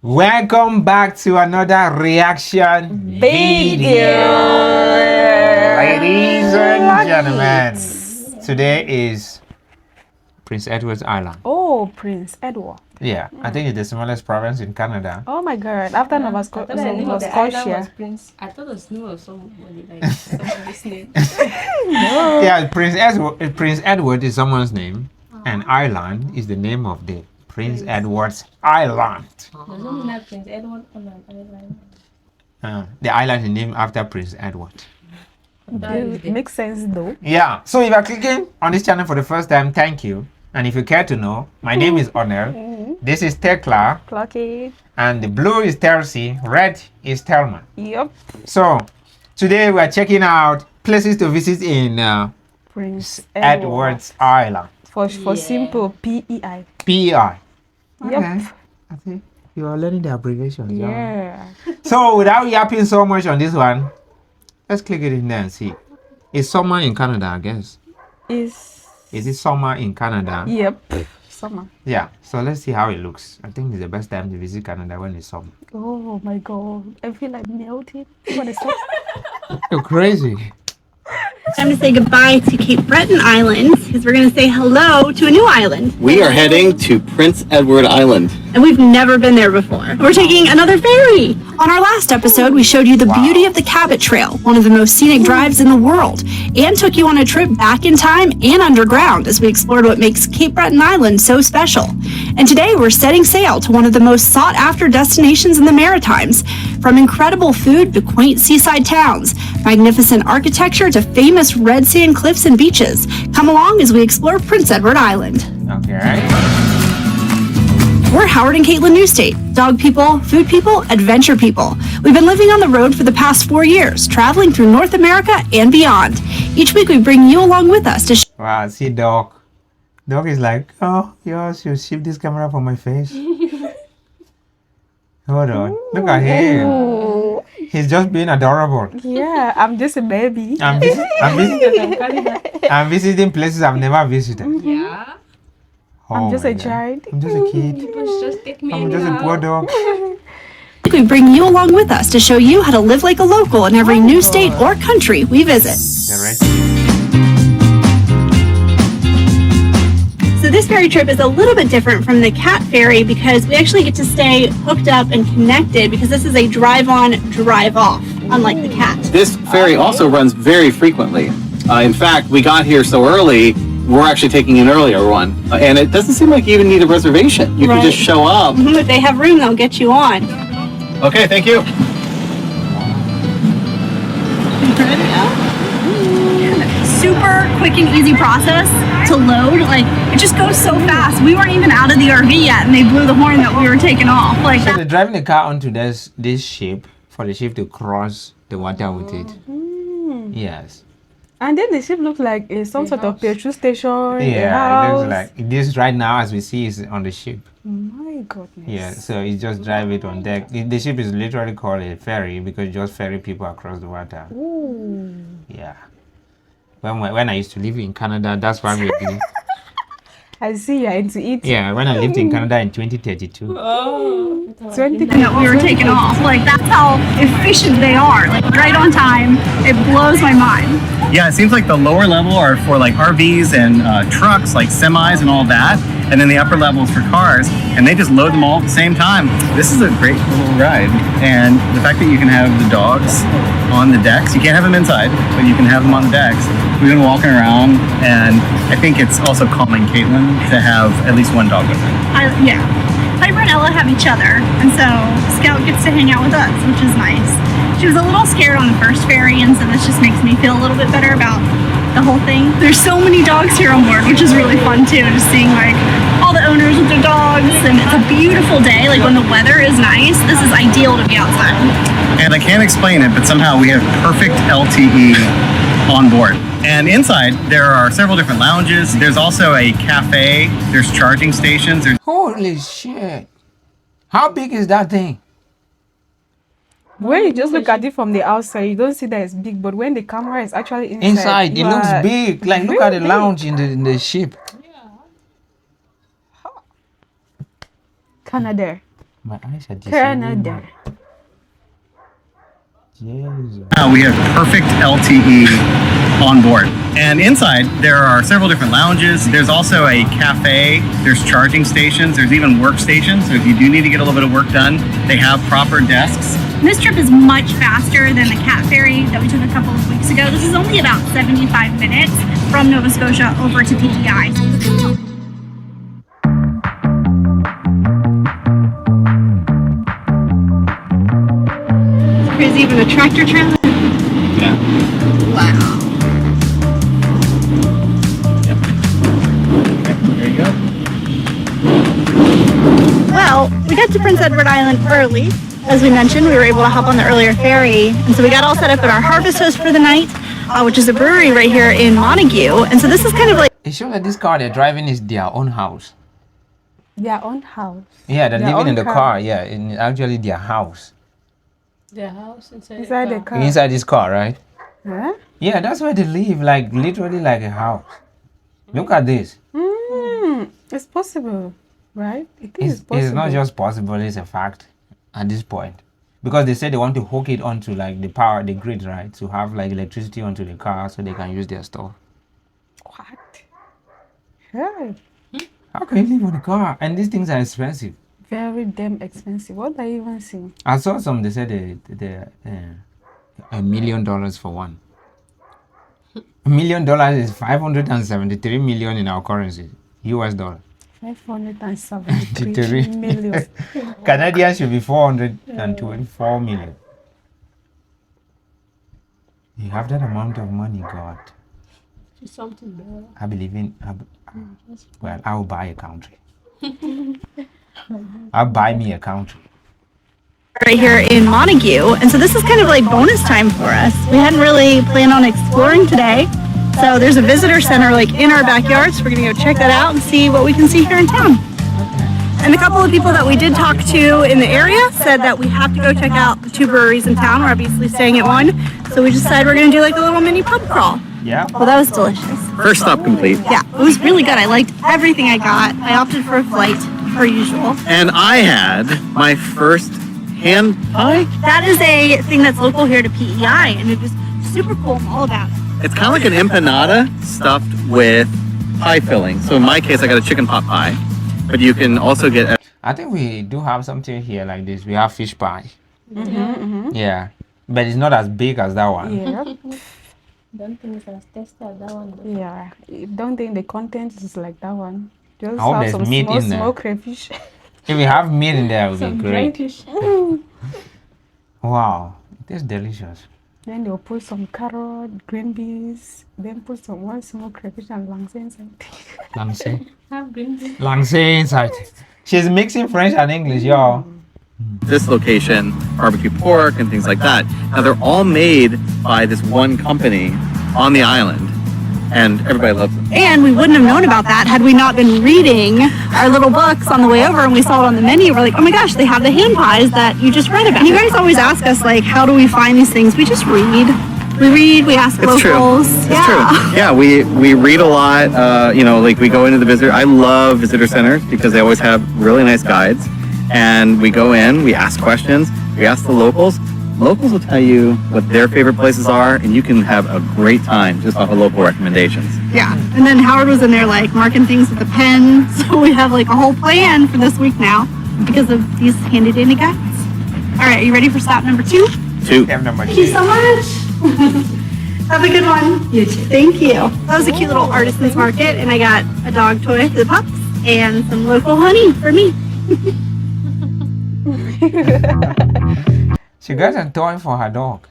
Welcome back to another reaction video. Ladies and gentlemen, today is Prince Edward's Island. Oh, Prince Edward. Yeah, I think it's the smallest province in Canada. Oh my God! After Nova Scotia. I thought it was the name of somebody, like somebody's name. No. Yeah, Prince Edward is someone's name, and Ireland is the name of the Prince Edward's Island. There's no like Prince Edward on an island. The island is named after Prince Edward. It makes sense though. Yeah, so if you're clicking on this channel for the first time, thank you. And if you care to know, my name is Onel. This is Tekla. Clocky. And the blue is Tercy, red is Telma. Yep. So today we are checking out places to visit in Prince Edward's Island. For simple PEI. PEI. Yep. Okay. I think you are learning the abbreviations. Yeah. So without yapping so much on this one, let's click it in there and see. It's summer in Canada, I guess. Is it summer in Canada? Yep. Summer. Yeah. So let's see how it looks. I think it's the best time to visit Canada when it's summer. Oh my God! I feel like melting. What is that? You're crazy. Time to say goodbye to Cape Breton Island because we're going to say hello to a new island. We are heading to Prince Edward Island. And we've never been there before. We're taking another ferry. On our last episode, we showed you the beauty of the Cabot Trail, one of the most scenic drives in the world, and took you on a trip back in time and underground as we explored what makes Cape Breton Island so special. And today we're setting sail to one of the most sought-after destinations in the Maritimes. From incredible food to quaint seaside towns, magnificent architecture to famous red sand cliffs and beaches. Come along as we explore Prince Edward Island. Okay. We're Howard and Caitlin Newstate, dog people, food people, adventure people. We've been living on the road for the past 4 years, traveling through North America and beyond. Each week we bring you along with us to Wow, see dog. Dog is like, oh, yours, you shift this camera from my face. Hold on. Look at him. He's just being adorable. Yeah, I'm just a baby. I'm visiting places I've never visited. Yeah. Oh I'm just my a God. child. I'm just a kid. People just take me I'm just a anyhow. poor dog. we bring you along with us to show you how to live like a local in every new state or country we visit. The red sheep. So this ferry trip is a little bit different from the cat ferry because we actually get to stay hooked up and connected because this is a drive-on, drive-off, unlike the cat. This ferry also runs very frequently. In fact, we got here so early, we're actually taking an earlier one. And it doesn't seem like you even need a reservation. You can just show up. If they have room, they'll get you on. Okay, thank you. Super quick and easy process to load. Like, it just goes so fast. We weren't even out of the RV yet, and they blew the horn that we were taking off. Like, So they're driving the car onto this ship for the ship to cross the water with it. Yes. And then the ship looks like some sort of petrol station. a Yeah, it house. looks like this right now as we see is on the ship. My goodness. Yeah, so you just drive it on deck. The ship is literally called a ferry because you just ferry people across the water. Ooh. Yeah. When I used to live in Canada, that's why we did. I see you're into it. Yeah, when I lived in Canada in 2032. Oh. 20 that we were taking off. Like, that's how efficient they are. Like, right on time. It blows my mind. Yeah, it seems like the lower level are for like RVs and trucks, like semis and all that. And then the upper level is for cars. And they just load them all at the same time. This is a great little ride. And the fact that you can have the dogs on the decks, you can't have them inside, but you can have them on the decks. We've been walking around, and I think it's also calming Caitlin to have at least one dog with her. Yeah. Piper and Ella have each other, and so Scout gets to hang out with us, which is nice. She was a little scared on the first ferry, and so this just makes me feel a little bit better about the whole thing. There's so many dogs here on board, which is really fun too, just seeing like all the owners with their dogs, and it's a beautiful day. Like when the weather is nice, this is ideal to be outside. And I can't explain it, but somehow we have perfect LTE on board. And inside, there are several different lounges. There's also a cafe. There's charging stations. Holy shit. How big is that thing? When you just look at it from the outside, you don't see that it's big, but when the camera is actually Inside, it looks big. Like, look at the really lounge in the ship. Canada. My eyes are Canada. Jesus. We have perfect LTE on board. And inside, there are several different lounges. There's also a cafe. There's charging stations. There's even workstations. So if you do need to get a little bit of work done, they have proper desks. This trip is much faster than the cat ferry that we took a couple of weeks ago. This is only about 75 minutes from Nova Scotia over to PEI. There's even a tractor trailer. Yeah. Wow. Yep. Okay, there you go. Well, we got to Prince Edward Island early. As we mentioned, we were able to hop on the earlier ferry. And so we got all set up at our Harvest Host for the night, which is a brewery right here in Montague. And so this is kind of like... It shows that this car they're driving is their own house. Their own house. Yeah, they're Their living in own the car. Yeah, in actually their house. The house inside Inside the car. Inside this car, right? Huh? Yeah, that's where they live, like literally like a house. Look at this. It's possible, right? It is possible. It's not just possible, it's a fact at this point. Because they said they want to hook it onto like the power, the grid, right? To have like electricity onto the car so they can use their stuff. What? Hey, How can you live on a car? And these things are expensive. very damn expensive. What are you even seeing? I saw some, they said they $1 million for one. $1 million is 573 million in our currency, US dollar. 573 million. Canadian should be 424 million. You have that amount of money, God. It's something better. I believe in. Well, I'll buy a country. I'll buy me a country. right here in Montague. And so this is kind of like bonus time for us. We hadn't really planned on exploring today. So there's a visitor center like in our backyard. So we're going to go check that out and see what we can see here in town. And a couple of people that we did talk to in the area said that we have to go check out the 2 breweries in town. We're obviously staying at one. So we decided we're going to do like a little mini pub crawl. Yeah. Well, that was delicious. First stop complete. Yeah, it was really good. I liked everything I got. I opted for a flight, per usual. And I had my first hand pie. That is a thing that's local here to PEI, and it was super cool. I'm all about it. It's kind of like an empanada stuffed with pie filling. So in my case, I got a chicken pot pie, but you can also get. I think we do have something here like this. We have fish pie. Yeah, but it's not as big as that one. Yeah. Don't think it's as tasty as that one. Though. Yeah. Don't think the content is like that one. Just I hope have there's some meat small, in there. small crayfish. If we have meat in there, it would Some be dried great. fish. Wow, it is delicious. Then they'll put some carrot, green beans, then put some one small crayfish and langsa inside. Langsa. Have green beans. Langsa inside. She's mixing French and English, y'all. This location, barbecue pork and things like that. Now they're all made by this one company on the island, and everybody loves them. And we wouldn't have known about that had we not been reading our little books on the way over, and we saw it on the menu. We're like, oh my gosh, they have the hand pies that you just read about. And you guys always ask us, like, how do we find these things? We just read. We ask It's true. locals. It's true. Yeah, we read a lot. You know, like we go into the visitor. I love visitor centers because they always have really nice guides. And we go in, we ask questions, we ask the locals. Locals will tell you what their favorite places are, and you can have a great time just off of local recommendations. Yeah. And then Howard was in there, like, marking things with a pen. So we have, like, a whole plan for this week now because of these handy-dandy guides. All right, are you ready for stop number 2? 2. Have number Thank you 2. so much. Have a good one. You too. Thank you. That was a cute little artisan's market, and I got a dog toy for the pups and some local honey for me. She got a toy for her dog.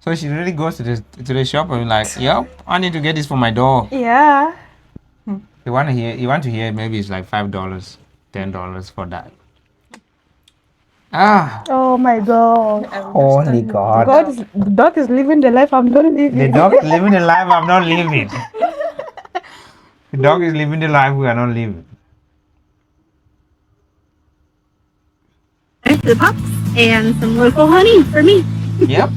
So she really goes to the shop and like, yep, I need to get this for my dog. Yeah. You want to hear maybe it's like $5, $10 for that. Ah, Oh my God. holy God. The dog is living the life I'm not living. The dog is living the life I'm not living. The dog is living the life we are not living. The pups and some local honey for me. Yep.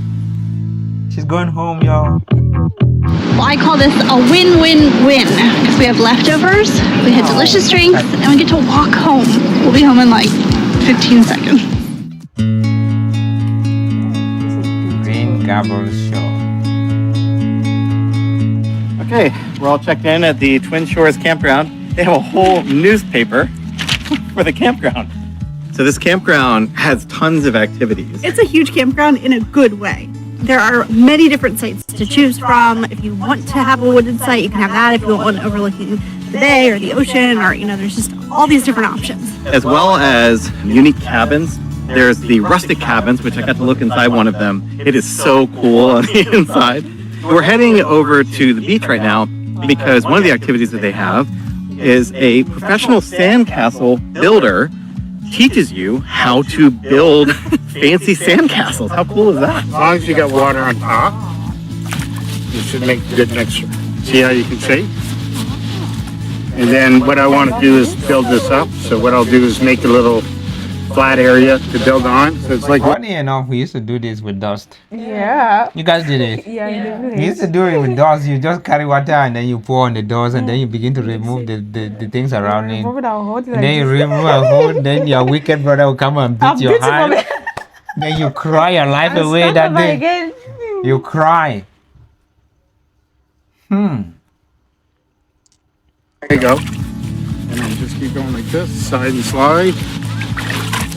She's going home, y'all. Well, I call this a win-win-win because we have leftovers, we had delicious drinks, and we get to walk home. We'll be home in like 15 seconds. Green Gables Shore. Okay, we're all checked in at the Twin Shores Campground. They have a whole newspaper for the campground. So this campground has tons of activities. It's a huge campground in a good way. There are many different sites to choose from. If you want to have a wooded site, you can have that. If you want one overlooking the bay or the ocean, or, there's just all these different options. As well as unique cabins. There's the rustic cabins, which I got to look inside one of them. It is so cool on the inside. We're heading over to the beach right now because one of the activities that they have is a professional sandcastle builder teaches you how to build fancy sandcastles. How cool is that? As long as you got water on top, you should make a good mixture. See how you can see? And then what I want to do is build this up. So what I'll do is make a little flat area to build on. So it's like Funny enough, we used to do this with dust. Yeah. You guys did it. Yeah, We used to do it with doors. You just carry water and then you pour on the doors and then you begin to remove the things around it. Remove it our whole And then you remove a hole. Then your wicked brother will come and beat your hand. Then you cry your life away that day. Again. You cry. There you go. And I'll just keep going like this, side and slide.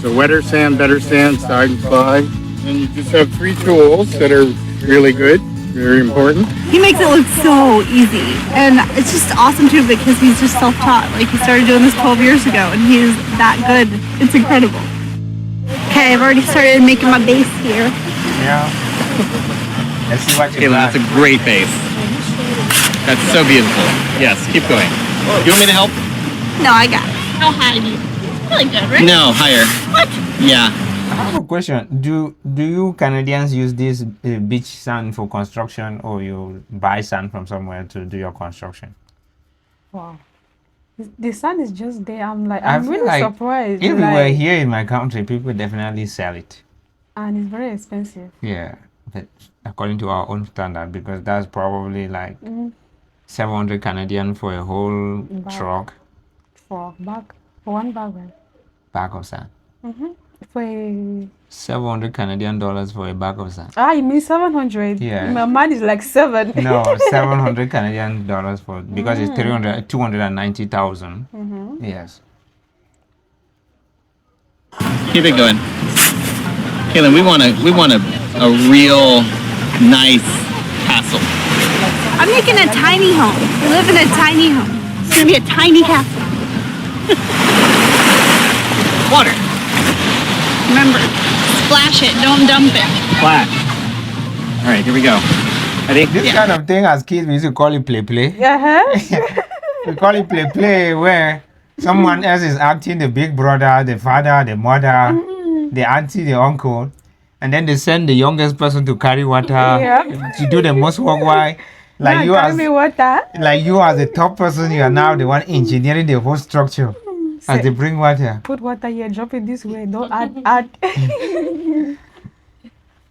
So wetter sand, better sand, side and slide. And you just have 3 tools that are really good, very important. He makes it look so easy, and it's just awesome too because he's just self-taught. Like, he started doing this 12 years ago, and he's that good. It's incredible. Okay, I've already started making my base here. Yeah. Let's see what you Kayla, got. that's a great base. That's so beautiful. Yes, keep going. You want me to help? No, I got it. How high do you? Really good, right? No, higher. What? Yeah. I have a question. Do you Canadians use this beach sand for construction, or you buy sand from somewhere to do your construction? Wow. The sun is just there. I'm I feel really like surprised. If we were Like, here in my country, people definitely sell it. and it's very expensive. Yeah, but according to our own standard, because that's probably like 700 Canadian for a whole Bag. truck For one bag, right? bag of sand. For a 700 Canadian dollars for a bag of sand. you mean 700? Yeah. My mind is like 7. No, 700 Canadian dollars for, because it's 290,000. Yes. Keep it going. Kaylin, we want a real nice castle. I'm making a tiny home. We live in a tiny home. It's gonna be a tiny castle. Water. Remember, splash it, don't dump it. Flat. All right, here we go. Ready? This kind of thing, as kids, we used to call it play. We call it play, where someone else is acting the big brother, the father, the mother, the auntie, the uncle, and then they send the youngest person to carry water to do the most work. Why? Like you as the top person, you are now the one engineering the whole structure as they bring water. Put water here, drop it this way, don't add.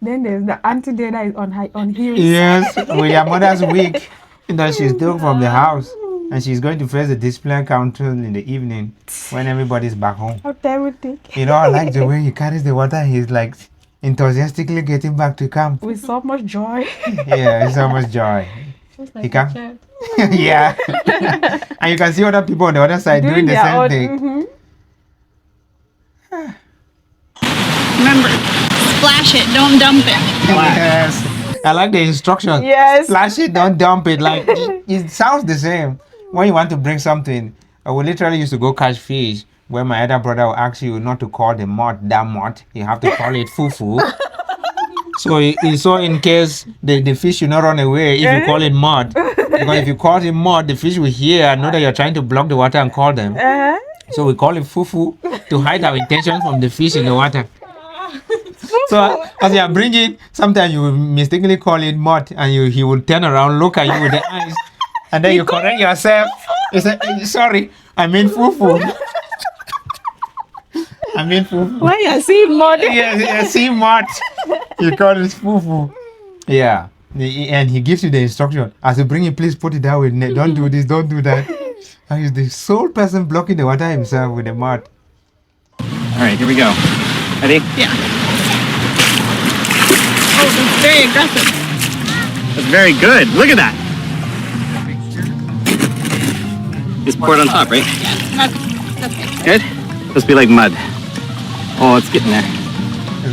Then there's the auntie there that is on heels. Yes, with your mother's wig that she's doing from the house, and she's going to face the discipline council in the evening when everybody's back home. After everything. I like the way he carries the water. He's like enthusiastically getting back to camp. With so much joy. Yeah, so much joy. Just He like can. a child. Yeah. And you can see other people on the other side doing the their same own- thing. Remember, splash it, don't dump it. Yes. I like the instruction. Yes. Splash it, don't dump it. Like it sounds the same. When you want to bring something, I would literally used to go catch fish where my other brother will ask you not to call the mud that mud. You have to call it fufu. So in case the fish should not run away if you call it mud. Because if you call it mud, the fish will hear and know that you're trying to block the water and call them. So we call it fufu to hide our intention from the fish in the water. So as you are bringing, sometimes you will mistakenly call it mud, and he will turn around, look at you with the eyes, and then you correct yourself. You say, sorry, I mean fufu. I mean fufu. Why you see mud? Yes, see mud. You call it fufu. Yeah. And he gives you the instruction. As you bring it, please put it down with net. Don't do this, don't do that. And he's the sole person blocking the water himself with the mud. All right, here we go. Ready? Yeah. Oh, that's very aggressive. That's very good. Look at that. Just pour it on top, right? That's good. Good? Supposed to be like mud. Oh, it's getting there.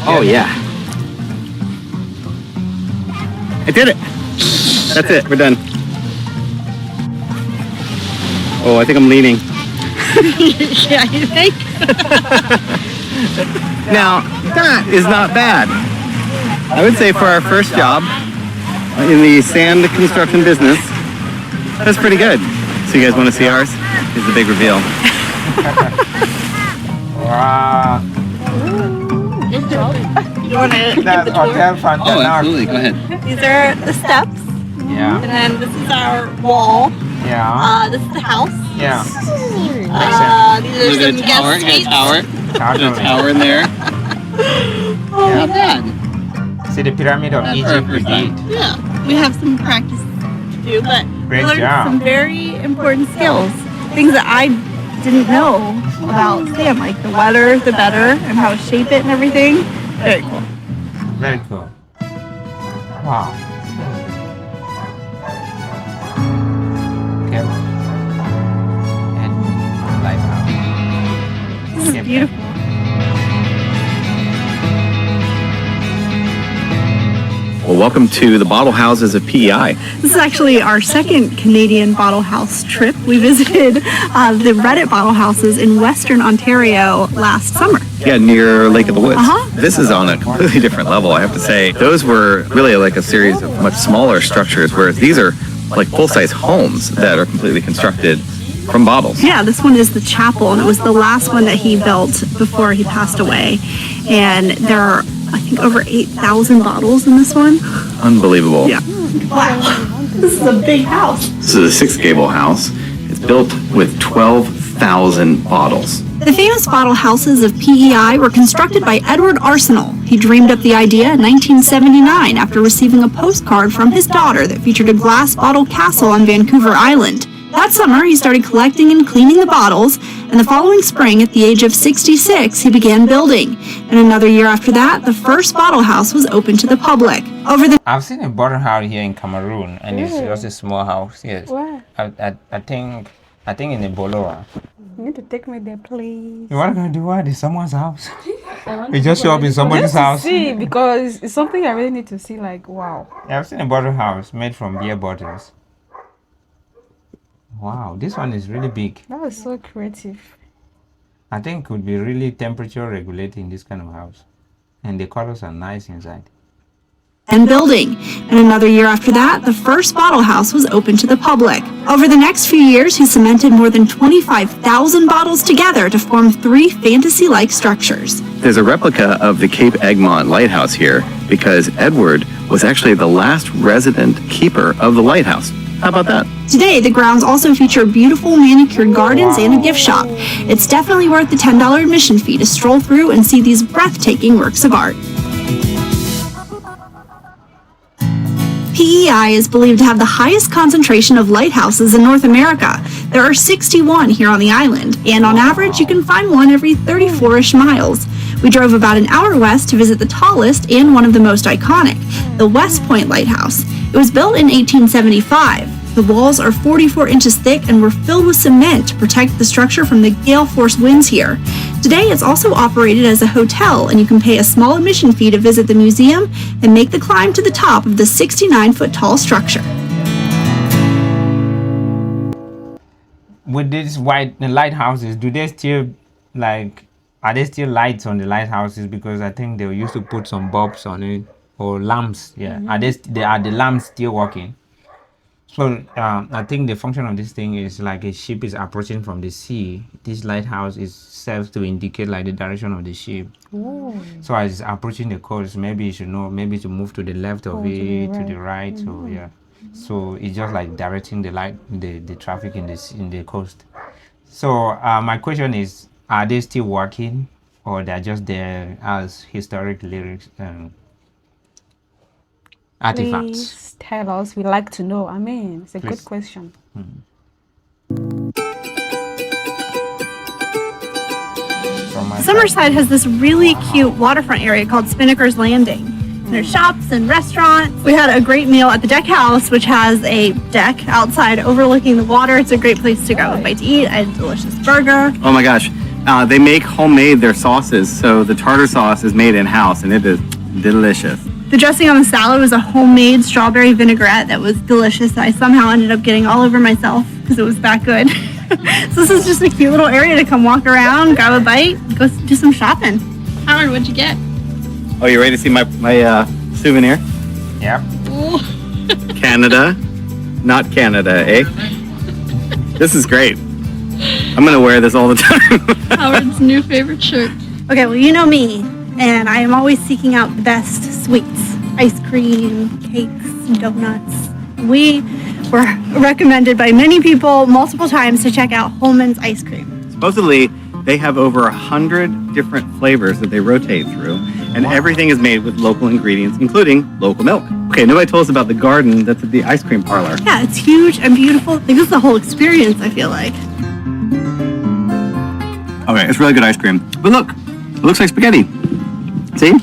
Oh, yeah. I did it. That's it. We're done. Oh, I think I'm leaning. Yeah, you think? Now, that is not bad. I would say for our first job in the sand construction business, that's pretty good. So you guys want to see ours? Here's the big reveal. Wow. Good job. You want to That's Hotel Fontana. Go ahead. These are the steps, Yeah. and then this is our wall. Yeah. This is the house. Yeah. These are some guest suites. Totally. In there. Not bad. See the pyramid of Egypt we did. Yeah, we have some practice to do, but Great we learned job. some very important skills. Things that I didn't know about sand, like the wetter, the better, and how to shape it and everything. Very cool. Very cool. Wow. Okay. And Lighthouse. This is beautiful. Well, welcome to the bottle houses of PEI. This is actually our second Canadian bottle house trip. We visited the Reddit bottle houses in Western Ontario last summer. Yeah, near Lake of the Woods. Uh-huh. This is on a completely different level, I have to say. Those were really like a series of much smaller structures, whereas these are like full-size homes that are completely constructed from bottles. Yeah, this one is the chapel, and it was the last one that he built before he passed away. And there are, I think, over 8,000 bottles in this one. Unbelievable. Yeah. Wow. This is a big house. This is a six-gable house. It's built with 12,000 bottles. The famous bottle houses of PEI were constructed by Edward Arsenal. He dreamed up the idea in 1979 after receiving a postcard from his daughter that featured a glass bottle castle on Vancouver Island. That summer, he started collecting and cleaning the bottles, and the following spring, at the age of 66, he began building. And another year after that, the first bottle house was open to the public. I've seen a bottle house here in Cameroon, and it's just a small house. Yes. Where? I think in the Bolora. You need to take me there, please. You want to go do what? It's someone's house. We just show up in somebody's house. See, because it's something I really need to see. Like, wow. Yeah, I've seen a bottle house made from beer bottles. Wow, this one is really big. That was so creative. I think it could be really temperature regulating this kind of house. And the colors are nice inside. And building. And another year after that, the first bottle house was open to the public. Over the next few years, he cemented more than 25,000 bottles together to form 3 fantasy-like structures. There's a replica of the Cape Egmont Lighthouse here because Edward was actually the last resident keeper of the lighthouse. How about that? Today, the grounds also feature beautiful manicured gardens and a gift shop. It's definitely worth the $10 admission fee to stroll through and see these breathtaking works of art. PEI is believed to have the highest concentration of lighthouses in North America. There are 61 here on the island, and on average, you can find one every 34-ish miles. We drove about an hour west to visit the tallest and one of the most iconic, the West Point Lighthouse. It was built in 1875. The walls are 44 inches thick and were filled with cement to protect the structure from the gale force winds here. Today, it's also operated as a hotel, and you can pay a small admission fee to visit the museum and make the climb to the top of the 69-foot tall structure. With these white lighthouses, do they still are there still lights on the lighthouses? Because I think they used to put some bulbs on it or lamps. Yeah, are the lamps still working? So I think the function of this thing is like a ship is approaching from the sea. This lighthouse serves to indicate like the direction of the ship. Ooh. So as it's approaching the coast, maybe you should know maybe to move to the left of it, to the right. So yeah, so it's just like directing the light, the traffic in the coast. So my question is, are they still working, or they're just there as historic lyrics artifacts? Please tell us. We like to know. I mean, it's a Please. good question. From Summerside has this really cute waterfront area called Spinnaker's Landing. There's shops and restaurants. We had a great meal at the deck house, which has a deck outside overlooking the water. It's a great place to grab a bite to eat. I had a delicious burger. Oh my gosh. They make homemade their sauces. So the tartar sauce is made in-house and it is delicious. The dressing on the salad was a homemade strawberry vinaigrette that was delicious. I somehow ended up getting all over myself because it was that good. So this is just a cute little area to come walk around, grab a bite, go do some shopping. Howard, what'd you get? Oh, you ready to see my souvenir? Yep. Canada, not Canada, eh? This is great. I'm gonna wear this all the time. Howard's new favorite shirt. Okay, well, you know me, and I am always seeking out the best sweets. Ice cream, cakes, donuts. We were recommended by many people multiple times to check out Holman's ice cream. Supposedly, they have over 100 different flavors that they rotate through, and everything is made with local ingredients, including local milk. Okay, nobody told us about the garden that's at the ice cream parlor. Yeah, it's huge and beautiful. Like, this is the whole experience, I feel like. Okay, it's really good ice cream. But look, it looks like spaghetti. See?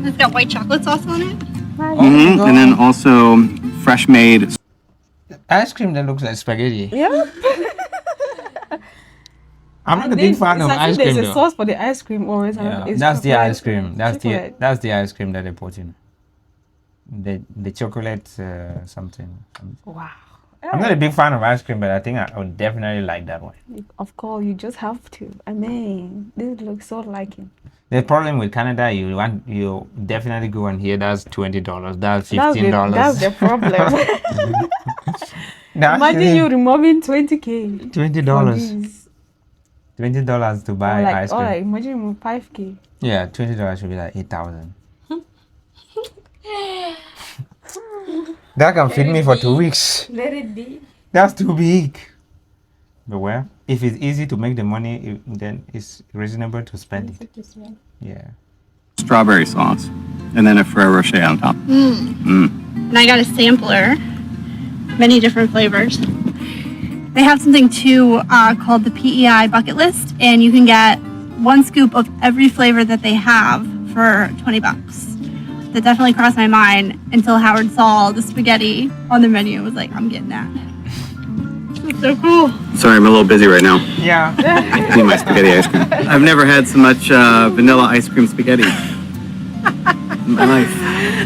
It's got white chocolate sauce on it. Mm-hmm. And then also fresh made. Ice cream that looks like spaghetti. Yeah. I'm not a big fan of ice cream There's a though. sauce for the ice cream always. Yeah, It's that's the chocolate- ice cream. That's chocolate. the ice cream that they put in. The chocolate something. Wow. I'm not a big fan of ice cream, but I think I would definitely like that one. Of course, you just have to. I mean, this looks so like it. The problem with Canada, you definitely go and hear that's $20, that's $15. That's the problem. Imagine you removing 20K. $20. $20 to buy ice cream. Alright, imagine you remove 5K. Yeah, $20 should be like 8,000. That can feed me for 2 weeks. Let it be. That's too big. But well, if it's easy to make the money, then it's reasonable to spend it. Yeah. Strawberry sauce. And then a Ferrero Rocher on top. And I got a sampler, many different flavors. They have something too called the PEI bucket list, and you can get 1 scoop of every flavor that they have for $20. That definitely crossed my mind until Howard saw the spaghetti on the menu and was like, I'm getting that. It's so cool. Sorry, I'm a little busy right now. Yeah. Eating my spaghetti ice cream. I've never had so much vanilla ice cream spaghetti in my life.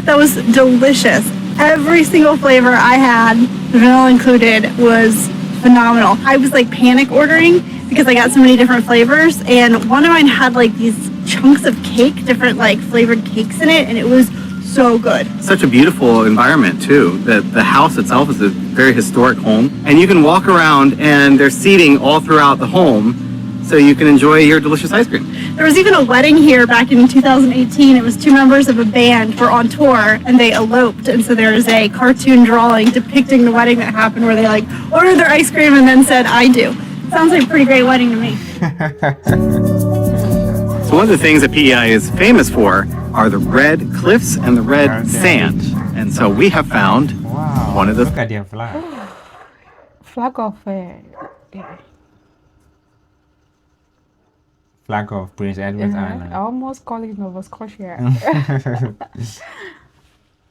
That was delicious. Every single flavor I had, vanilla included, was phenomenal. I was like panic ordering because I got so many different flavors, and one of mine had like these chunks of cake, different like flavored cakes in it, and it was so good. Such a beautiful environment too. The house itself is a very historic home, and you can walk around and there's seating all throughout the home, so you can enjoy your delicious ice cream. There was even a wedding here back in 2018. It was 2 members of a band were on tour and they eloped, and so there's a cartoon drawing depicting the wedding that happened where they like ordered their ice cream and then said, I do. Sounds like a pretty great wedding to me. So one of the things that PEI is famous for are the red cliffs and the red sand. And so we have found Wow. one of the Look at their flag. Flag of yeah. Flag of Prince Edward I Island. almost call it Nova Scotia.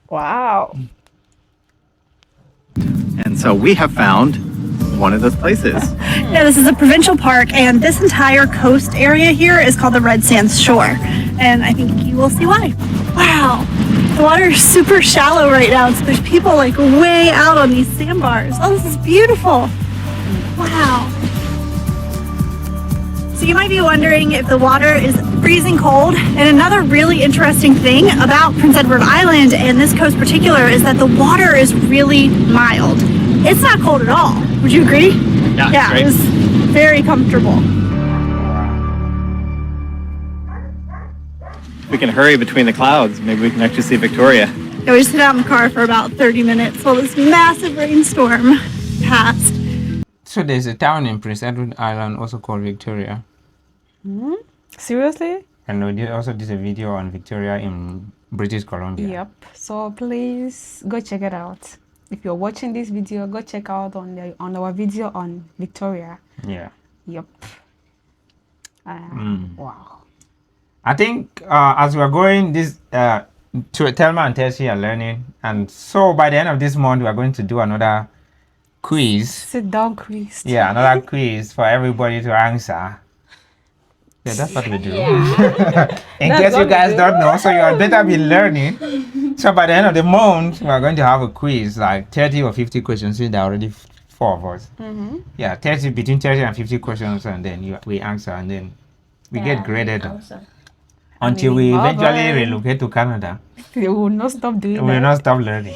Wow. And so we have found one of those places. Yeah, this is a provincial park, and this entire coast area here is called the Red Sands Shore. And I think you will see why. Wow, the water is super shallow right now, so there's people like way out on these sandbars. Oh, this is beautiful. Wow. So you might be wondering if the water is freezing cold. And another really interesting thing about Prince Edward Island and this coast particular is that the water is really mild. It's not cold at all. Would you agree? Yeah, great. it was very comfortable. We can hurry between the clouds. Maybe we can actually see Victoria. Yeah, we just sit out in the car for about 30 minutes while this massive rainstorm passed. So there's a town in Prince Edward Island also called Victoria. Seriously? And we also did a video on Victoria in British Columbia. Yep. So please go check it out. If you're watching this video, go check out on our video on Victoria. Yeah. Yep. Wow. I think as we're going, this Thelma and Tessie are learning, and so by the end of this month, we're going to do another quiz. Sit down, Chris. Yeah, another quiz for everybody to answer. Yeah, that's what we do. In case you guys don't know, so you had better be learning. So by the end of the month, we're going to have a quiz, like 30 or 50 questions, since there are already 4 of us. Yeah, between 30 and 50 questions, and then we answer, and then we get graded until we eventually relocate to Canada. They will not stop doing We will that. not stop learning.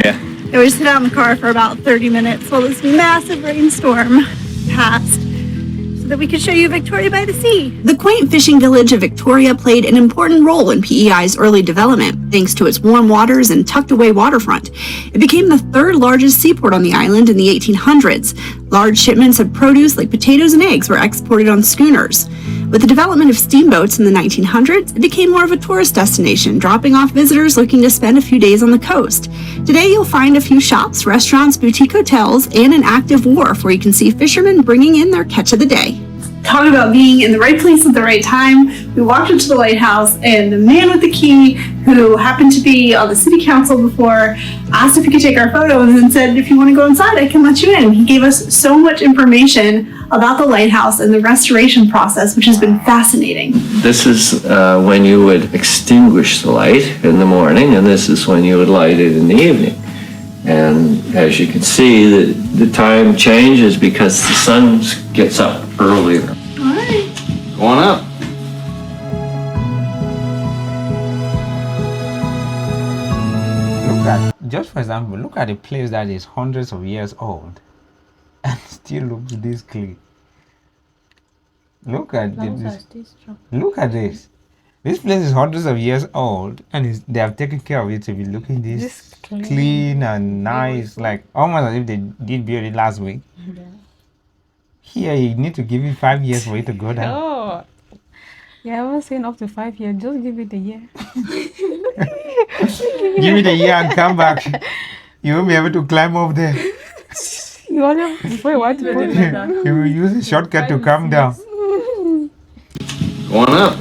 And we sit out in the car for about 30 minutes while this massive rainstorm passed so that we could show you Victoria by the Sea. The quaint fishing village of Victoria played an important role in PEI's early development, thanks to its warm waters and tucked-away waterfront. It became the 3rd largest seaport on the island in the 1800s. Large shipments of produce like potatoes and eggs were exported on schooners. With the development of steamboats in the 1900s, it became more of a tourist destination, dropping off visitors looking to spend a few days on the coast. Today, you'll find a few shops, restaurants, boutique hotels, and an active wharf where you can see fishermen bringing in their catch of the day. Talk about being in the right place at the right time. We walked into the lighthouse, and the man with the key, who happened to be on the city council before, asked if he could take our photos and said, if you want to go inside, I can let you in. He gave us so much information about the lighthouse and the restoration process, which has been fascinating. This is when you would extinguish the light in the morning, and this is when you would light it in the evening. And as you can see, the time changes because the sun gets up earlier. All right. Go on up. Look at, just for example, look at a place that is hundreds of years old and still looks this clean. Look at this. Look at this. This place is hundreds of years old, and they have taken care of it to be looking this clean and nice, like almost as if they did build it last week. Here, you need to give it 5 years for it to go down. Oh. Yeah, I was saying up to 5 years. Just give it a year. Give it a year and come back. You won't be able to climb up there. You only before you want to put it. You will use a shortcut to come down. Go on up.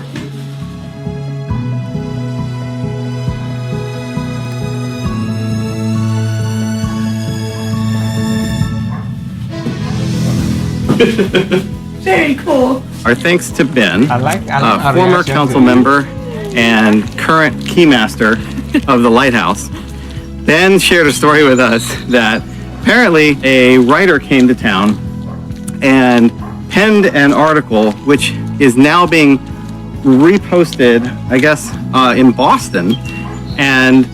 Very cool. Our thanks to Ben, I like our former reaction council to it. member and current keymaster of the Lighthouse. Ben shared a story with us that apparently a writer came to town and penned an article which is now being reposted, I guess, in Boston. And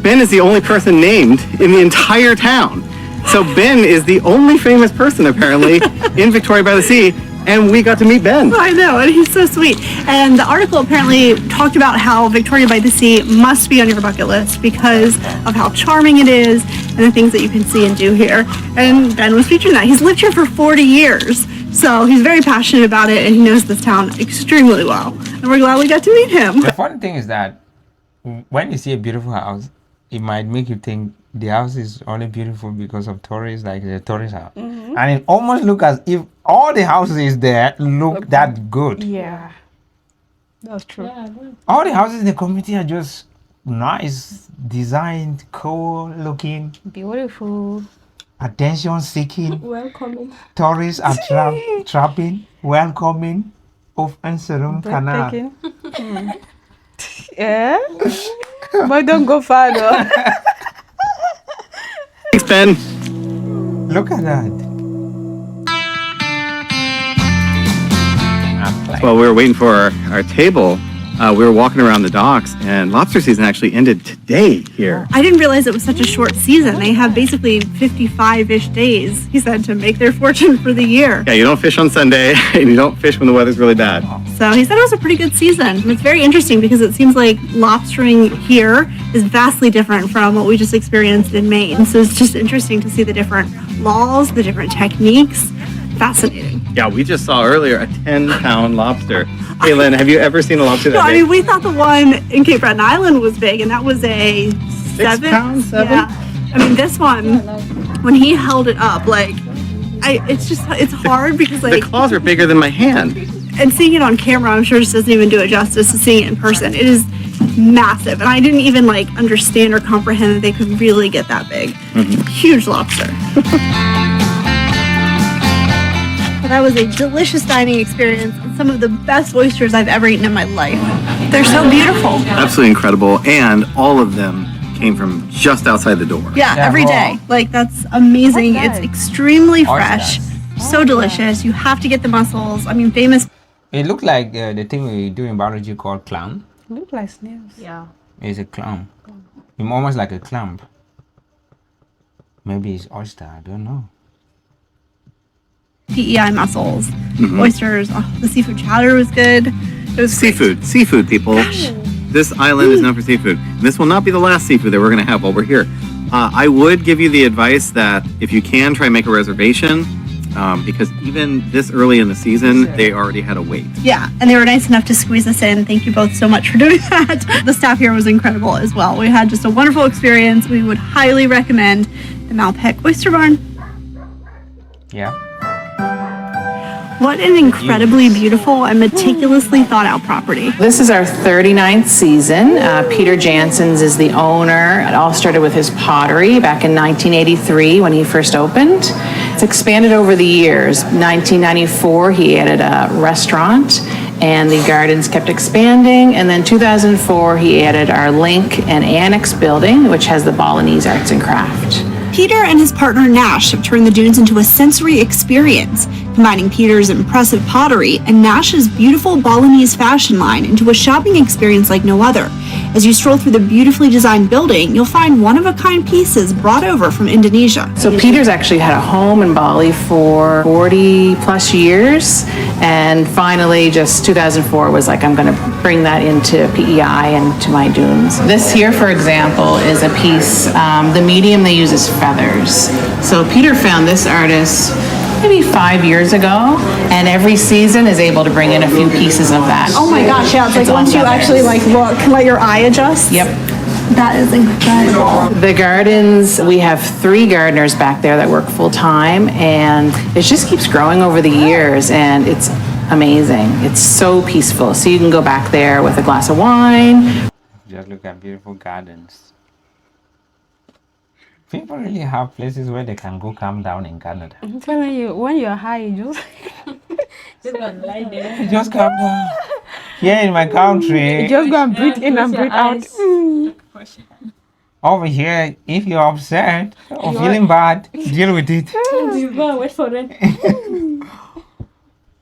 Ben is the only person named in the entire town. So Ben is the only famous person apparently in Victoria by the Sea, and we got to meet Ben. I know, and he's so sweet. And the article apparently talked about how Victoria by the Sea must be on your bucket list because of how charming it is and the things that you can see and do here. And Ben was featured in that. He's lived here for 40 years, so he's very passionate about it, and he knows this town extremely well. And we're glad we got to meet him. The funny thing is that when you see a beautiful house, it might make you think the house is only beautiful because of tourists, like the tourist house. And it almost looks as if all the houses there look that good. Yeah. That's true. Yeah, good. All the houses in the community are just nice, designed, cool looking, Beautiful. attention seeking, Welcoming. tourists are trapping, welcoming, of Anserum Canal. Breathtaking. Yeah. But don't go far though. Thanks, Ben. Look at that. While we were waiting for our table, we were walking around the docks, and lobster season actually ended today here. I didn't realize it was such a short season. They have basically 55-ish days, he said, to make their fortune for the year. Yeah, you don't fish on Sunday, and you don't fish when the weather's really bad. So he said it was a pretty good season. And it's very interesting because it seems like lobstering here is vastly different from what we just experienced in Maine. So it's just interesting to see the different laws, the different techniques. Fascinating. Yeah, we just saw earlier a 10-pound lobster. Hey, Lynn, have you ever seen a lobster that No, I big? mean, we thought the one in Cape Breton Island was big, and that was a 7 pound, 7? Yeah. I mean, this one, when he held it up, like, it's hard because, The like, claws are bigger than my hand. And seeing it on camera, I'm sure just doesn't even do it justice to seeing it in person. It is massive, and I didn't even like understand or comprehend that they could really get that big. Huge lobster. But that was a delicious dining experience and some of the best oysters I've ever eaten in my life. They're so beautiful. Absolutely incredible, and all of them came from just outside the door. Yeah, every day. Like, that's amazing. It's extremely fresh, so delicious. You have to get the mussels. I mean, famous. It looked like the thing we do in biology called clam. Look like snails. Yeah. It's a clam. It's almost like a clam. Maybe it's oyster. I don't know. PEI mussels, oysters. Oh, the seafood chowder was good. It was Seafood, people. This island is known for seafood. This will not be the last seafood that we're going to have while we're here. I would give you the advice that if you can, try and make a reservation, because even this early in the season, they already had a wait. Yeah, and they were nice enough to squeeze us in. Thank you both so much for doing that. The staff here was incredible as well. We had just a wonderful experience. We would highly recommend the Malpeque Oyster Barn. Yeah. What an incredibly beautiful and meticulously thought out property. This is our 39th season. Peter Janssens is the owner. It all started with his pottery back in 1983 when he first opened. It's expanded over the years. 1994, he added a restaurant and the gardens kept expanding. And then 2004, he added our link and annex building, which has the Balinese arts and craft. Peter and his partner Nash have turned the dunes into a sensory experience, combining Peter's impressive pottery and Nash's beautiful Balinese fashion line into a shopping experience like no other. As you stroll through the beautifully designed building, you'll find one-of-a-kind pieces brought over from Indonesia. So Peter's actually had a home in Bali for 40 plus years, and finally just 2004 was like, I'm going to bring that into PEI and to my dunes. This here, for example, is a piece, the medium they use is feathers. So Peter found this artist maybe 5 years ago, and every season is able to bring in a few pieces of that. Oh my gosh, yeah, it's like once you actually like look, let your eye adjust. Yep. That is incredible. The gardens, we have 3 gardeners back there that work full time, and it just keeps growing over the years, and it's amazing. It's so peaceful. So you can go back there with a glass of wine. Just look at beautiful gardens. People really have places where they can go calm down in Canada. I'm telling you, when you're high, you Just gonna lie there. You just calm down. Here in my country, just go and breathe in and breathe out. over here, if you're upset or feeling bad, deal with it. Wait for it.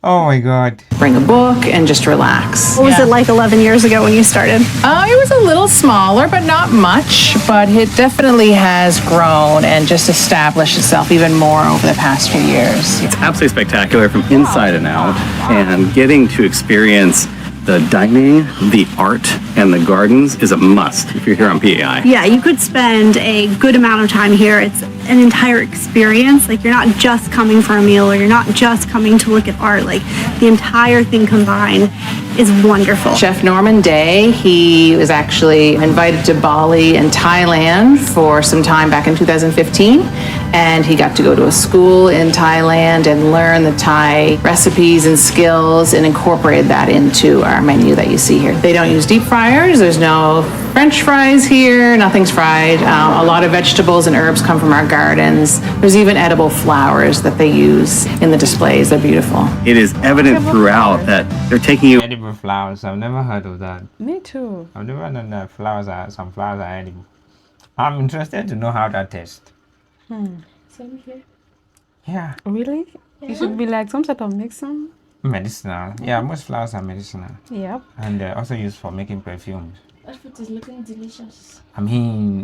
Oh my God. Bring a book and just relax. What was it like 11 years ago when you started? It was a little smaller, but not much. But it definitely has grown and just established itself even more over the past few years. It's absolutely spectacular from inside and out, and getting to experience the dining, the art, and the gardens is a must if you're here on PEI. Yeah, you could spend a good amount of time here. It's an entire experience. Like, you're not just coming for a meal, or you're not just coming to look at art. Like, the entire thing combined is wonderful. Chef Norman Day, he was actually invited to Bali and Thailand for some time back in 2015, and he got to go to a school in Thailand and learn the Thai recipes and skills and incorporate that into our menu that you see here. They don't use deep fryers. There's no French fries here. Nothing's fried. A lot of vegetables and herbs come from our gardens. There's even edible flowers that they use in the displays. They're beautiful. It is evident throughout that they're taking you. Edible flowers. I've never heard of that. Me too. I've never known that some flowers are edible. I'm interested to know how that tastes. Same here. Yeah. Really? It should be like some sort of mixing. Medicinal. Yeah, most flowers are medicinal. Yep. And they're also used for making perfumes. That food is looking delicious. I mean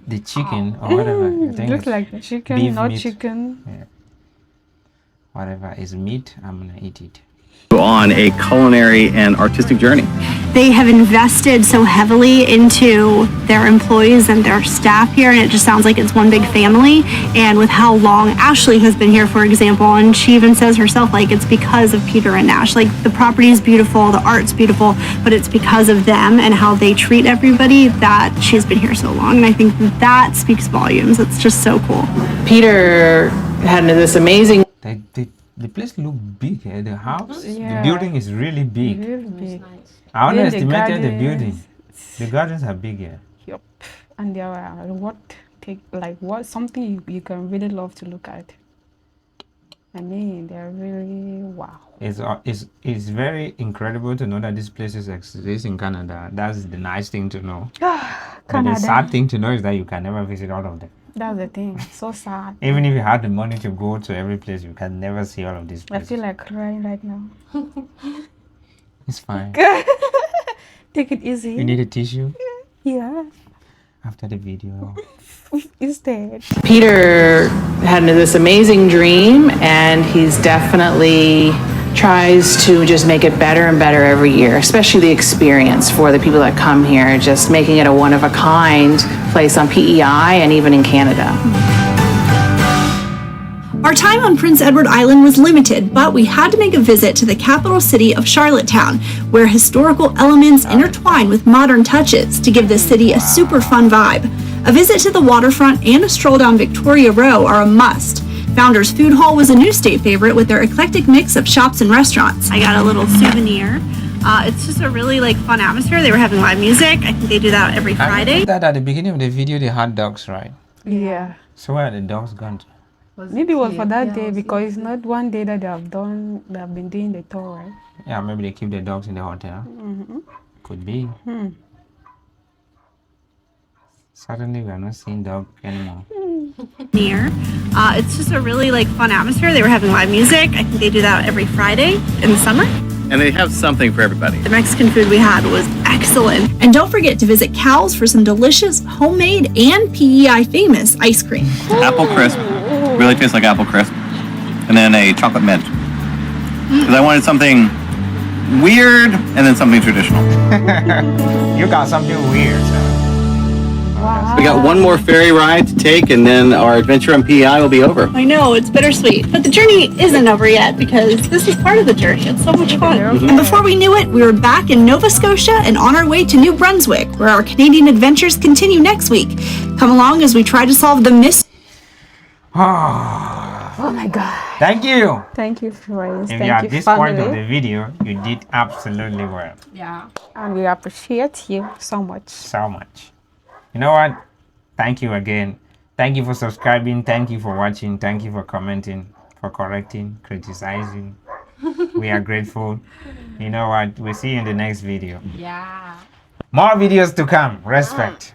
the chicken or whatever. I think Looks it's like chicken, beef not meat. chicken. Yeah. Whatever is meat, I'm gonna eat it. On a culinary and artistic journey. They have invested so heavily into their employees and their staff here, and it just sounds like it's one big family. And with how long Ashley has been here, for example, and she even says herself, like, it's because of Peter and Nash. Like, the property is beautiful, the art's beautiful, but it's because of them and how they treat everybody that she's been here so long. And I think that speaks volumes. It's just so cool. Peter had this amazing The place look big. The house, Yeah. the building is really big. Really It's big. nice. I Then the underestimated the building. gardens. The gardens are big here. Yup. And they are what something you can really love to look at. I mean, they're really wow. It's very incredible to know that these places exist in Canada. That's the nice thing to know. But the Canada. sad thing to know is that you can never visit all of them. That's the thing. So sad. Even if you had the money to go to every place, you can never see all of these I places. feel like crying right now. It's fine. Take it easy. You need a tissue Yeah. after the video. Instead. Peter had this amazing dream, and he's definitely tries to just make it better and better every year, especially the experience for the people that come here, just making it a one-of-a-kind place on PEI and even in Canada. Our time on Prince Edward Island was limited, but we had to make a visit to the capital city of Charlottetown, where historical elements intertwine with modern touches to give the city a super fun vibe. A visit to the waterfront and a stroll down Victoria Row are a must. Founders Food Hall was a new state favorite with their eclectic mix of shops and restaurants. I got a little souvenir. It's just a really fun atmosphere. They were having live music. I think they do that every Friday. That at the beginning of the video they had dogs, right? Yeah. So where are the dogs gone to? Maybe it was for that Yeah, day was because it's not one day that they have been doing the tour, right? Yeah, maybe they keep the dogs in the hotel. Could be. Suddenly we are not seeing dog anymore. It's just a really fun atmosphere. They were having live music. I think they do that every Friday in the summer. And they have something for everybody. The Mexican food we had was excellent. And don't forget to visit Cal's for some delicious homemade and PEI famous ice cream. Apple crisp. Really tastes like apple crisp. And then a chocolate mint. Because I wanted something weird and then something traditional. You got something weird. Wow. We got one more ferry ride to take, and then our adventure on PEI will be over. I know, it's bittersweet. But the journey isn't over yet because this is part of the journey. It's so much fun. And before we knew it, we were back in Nova Scotia and on our way to New Brunswick, where our Canadian adventures continue next week. Come along as we try to solve the mystery. Oh my God. Thank you. Thank you, friends. If you're at Thank you, this point of family. the video, you did absolutely well. Yeah. And we appreciate you so much. So much. You know what? Thank you again. Thank you for subscribing. Thank you for watching. Thank you for commenting, for correcting, criticizing. We are grateful. You know what? We'll see you in the next video. Yeah. More videos to come. Respect.